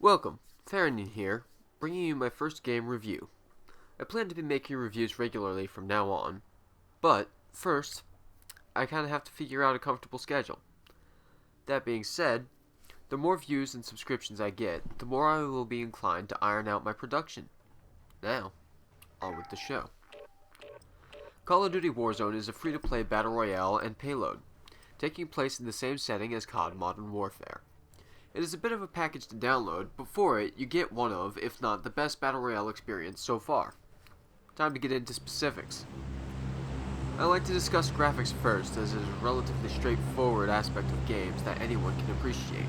Welcome, Farron here, bringing you my first game review. I plan to be making reviews regularly from now on, but first, I kinda have to figure out a comfortable schedule. That being said, the more views and subscriptions I get, the more I will be inclined to iron out my production. Now, on with the show. Call of Duty Warzone is a free-to-play battle royale and payload, taking place in the same setting as COD Modern Warfare. It is a bit of a package to download, but for it, you get one of, if not the best battle royale experience so far. Time to get into specifics. I like to discuss graphics first, as it is a relatively straightforward aspect of games that anyone can appreciate.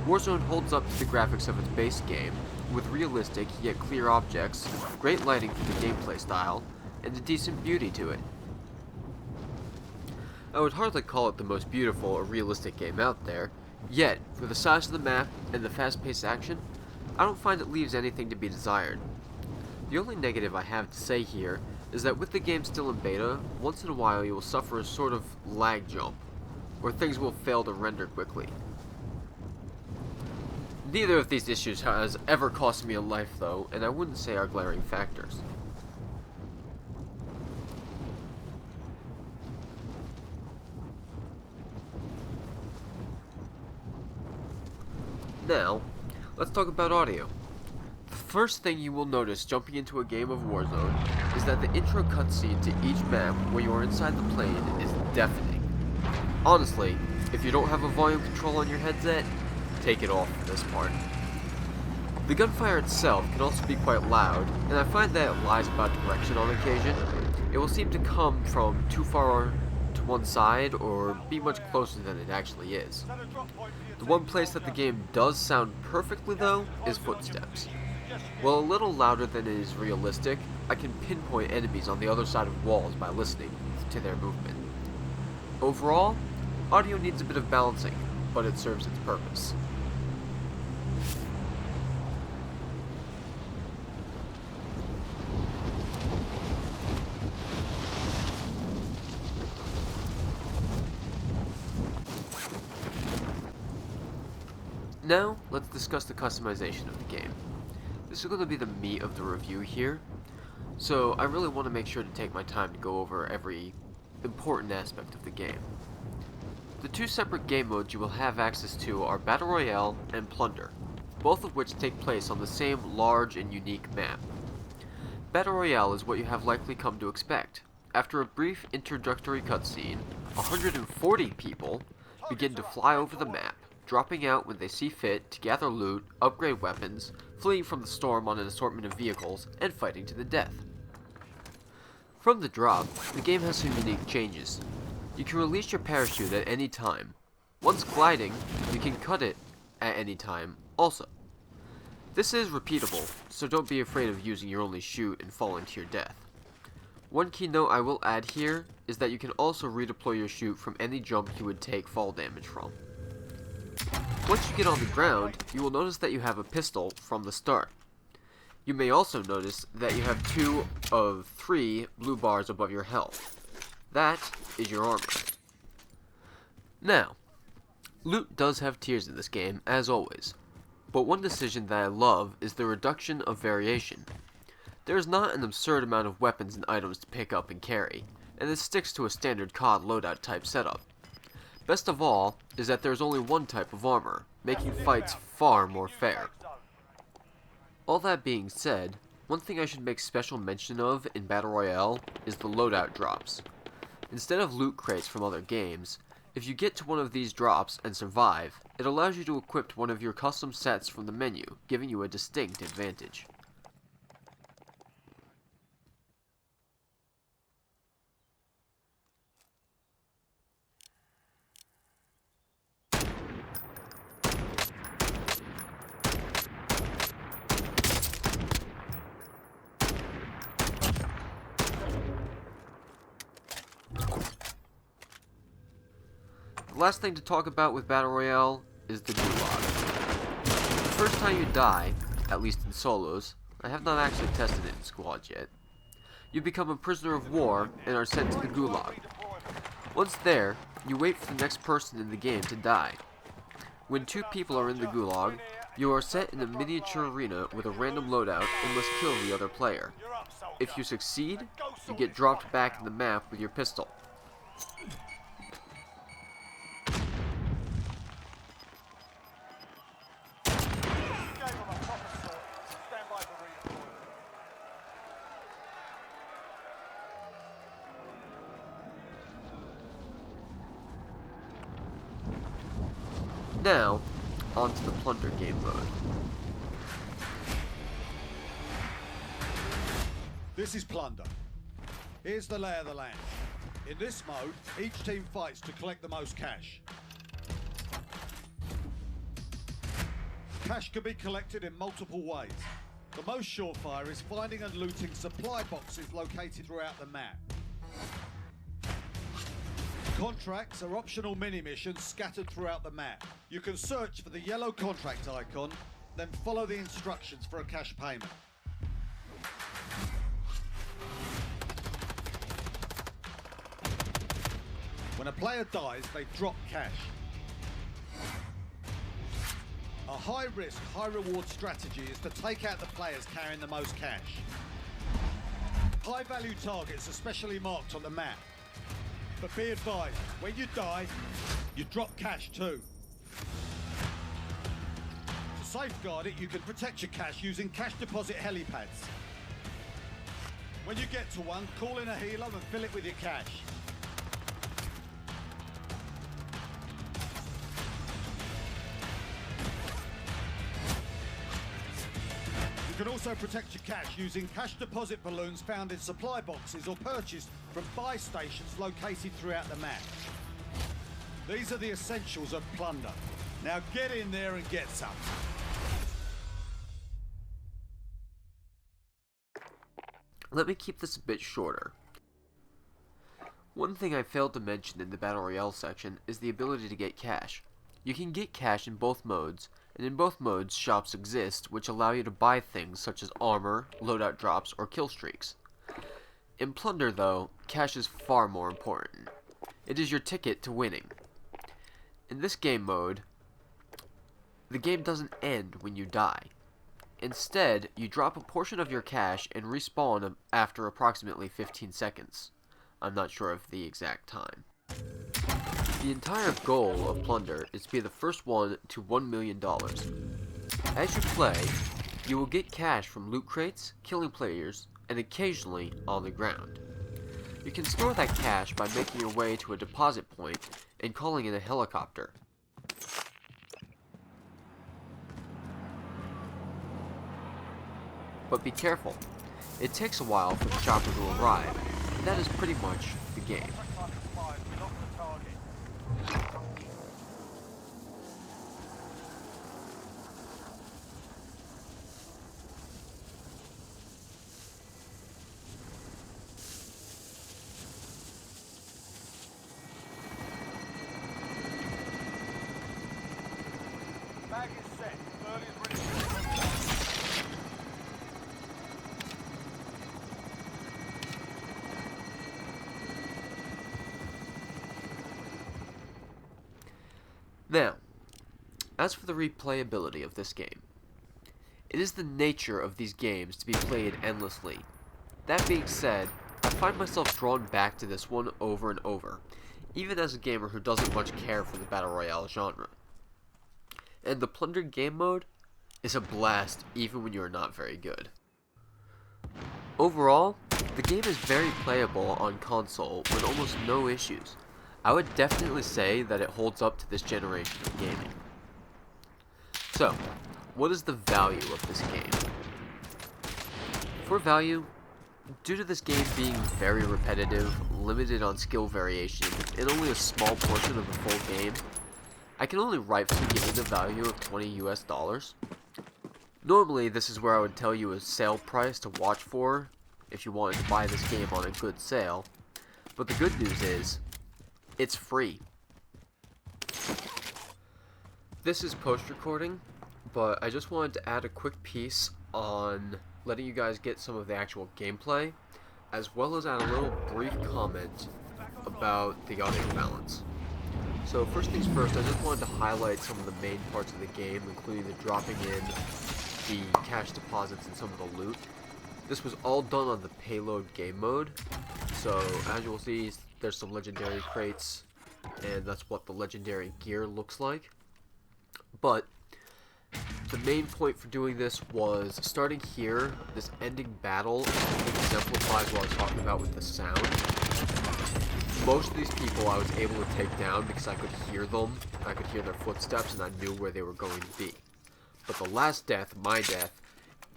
Warzone holds up to the graphics of its base game, with realistic yet clear objects, great lighting for the gameplay style, and a decent beauty to it. I would hardly call it the most beautiful or realistic game out there, yet, for the size of the map and the fast-paced action, I don't find it leaves anything to be desired. The only negative I have to say here is that with the game still in beta, once in a while you will suffer a sort of lag jump, where things will fail to render quickly. Neither of these issues has ever cost me a life though, and I wouldn't say are glaring factors. Now, let's talk about audio. The first thing you will notice jumping into a game of Warzone is that the intro cutscene to each map where you are inside the plane is deafening. Honestly, if you don't have a volume control on your headset, take it off for this part. The gunfire itself can also be quite loud, and I find that it lies about direction on occasion. It will seem to come from too far to one side or be much closer than it actually is. The one place that the game does sound perfectly though is footsteps. While a little louder than it is realistic, I can pinpoint enemies on the other side of walls by listening to their movement. Overall, audio needs a bit of balancing, but it serves its purpose. Now, let's discuss the customization of the game. This is going to be the meat of the review here, so I really want to make sure to take my time to go over every important aspect of the game. The two separate game modes you will have access to are Battle Royale and Plunder, both of which take place on the same large and unique map. Battle Royale is what you have likely come to expect. After a brief introductory cutscene, 140 people begin to fly over the map, dropping out when they see fit to gather loot, upgrade weapons, fleeing from the storm on an assortment of vehicles, and fighting to the death. From the drop, the game has some unique changes. You can release your parachute at any time. Once gliding, you can cut it at any time also. This is repeatable, so don't be afraid of using your only chute and falling to your death. One key note I will add here is that you can also redeploy your chute from any jump you would take fall damage from. Once you get on the ground, you will notice that you have a pistol from the start. You may also notice that you have 2 of 3 blue bars above your health. That is your armor. Now, loot does have tiers in this game, as always, but one decision that I love is the reduction of variation. There is not an absurd amount of weapons and items to pick up and carry, and it sticks to a standard COD loadout type setup. Best of all is that there is only one type of armor, making fights far more fair. All that being said, one thing I should make special mention of in Battle Royale is the loadout drops. Instead of loot crates from other games, if you get to one of these drops and survive, it allows you to equip one of your custom sets from the menu, giving you a distinct advantage. The last thing to talk about with Battle Royale is the Gulag. The first time you die, at least in solos, I have not actually tested it in squads yet, you become a prisoner of war and are sent to the Gulag. Once there, you wait for the next person in the game to die. When 2 people are in the Gulag, You are set in a miniature arena with a random loadout and must kill the other player. If you succeed, you get dropped back in the map with your pistol. Now, onto the plunder game mode. This is plunder. Here's the lay of the land. In this mode, each team fights to collect the most cash. Cash can be collected in multiple ways. The most surefire is finding and looting supply boxes located throughout the map. Contracts are optional mini-missions scattered throughout the map. You can search for the yellow contract icon, then follow the instructions for a cash payment. When a player dies, they drop cash. A high-risk, high-reward strategy is to take out the players carrying the most cash. High-value targets are specially marked on the map. But be advised, when you die, you drop cash too. To safeguard it, you can protect your cash using cash deposit helipads. When you get to one, call in a healer and fill it with your cash. You can also protect your cash using cash deposit balloons found in supply boxes or purchased from buy stations located throughout the map. These are the essentials of plunder. Now get in there and get some. Let me keep this a bit shorter. One thing I failed to mention in the Battle Royale section is the ability to get cash. You can get cash in both modes, and in both modes shops exist which allow you to buy things such as armor, loadout drops, or kill streaks. In Plunder though, cash is far more important. It is your ticket to winning. In this game mode, the game doesn't end when you die. Instead, you drop a portion of your cash and respawn after approximately 15 seconds. I'm not sure of the exact time. The entire goal of Plunder is to be the first one to $1 million. As you play, you will get cash from loot crates, killing players, and occasionally on the ground. You can store that cash by making your way to a deposit point and calling in a helicopter. But be careful, it takes a while for the chopper to arrive, and that is pretty much the game. Bag is set. Early is ready. Now, as for the replayability of this game, it is the nature of these games to be played endlessly. That being said, I find myself drawn back to this one over and over, even as a gamer who doesn't much care for the Battle Royale genre. And the Plunder game mode is a blast even when you are not very good. Overall, the game is very playable on console with almost no issues. I would definitely say that it holds up to this generation of gaming. So, what is the value of this game? For value, due to this game being very repetitive, limited on skill variation, and only a small portion of the full game, I can only rightfully give it a value of $20 US. Normally, this is where I would tell you a sale price to watch for if you wanted to buy this game on a good sale, but the good news is, it's free. This is post-recording, but I just wanted to add a quick piece on letting you guys get some of the actual gameplay, as well as add a little brief comment about the audio balance. So first things first, I just wanted to highlight some of the main parts of the game, including the dropping in the cash deposits and some of the loot. This was all done on the payload game mode, so as you will see, there's some legendary crates, and that's what the legendary gear looks like. But the main point for doing this was starting here. This ending battle exemplifies what I was talking about with the sound. Most of these people I was able to take down because I could hear them, I could hear their footsteps, and I knew where they were going to be. But the last death, my death,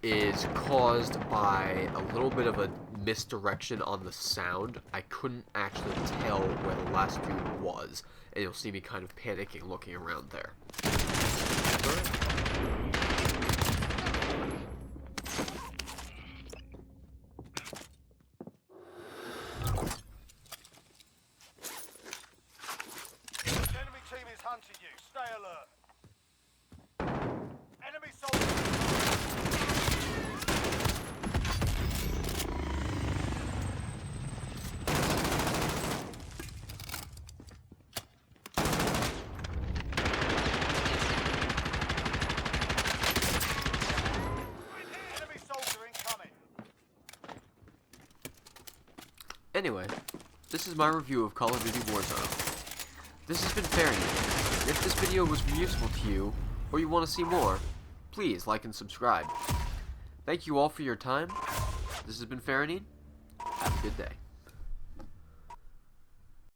is caused by a little bit of a misdirection on the sound. I couldn't actually tell where the last dude was, and you'll see me kind of panicking looking around there. Enemy team is hunting you. Stay alert. Enemy soldiers. Enemy soldier incoming. Anyway, this is my review of Call of Duty Warzone. This has been Fairney. If this video was useful to you, or you want to see more, please like and subscribe. Thank you all for your time. This has been Fairney. Have a good day.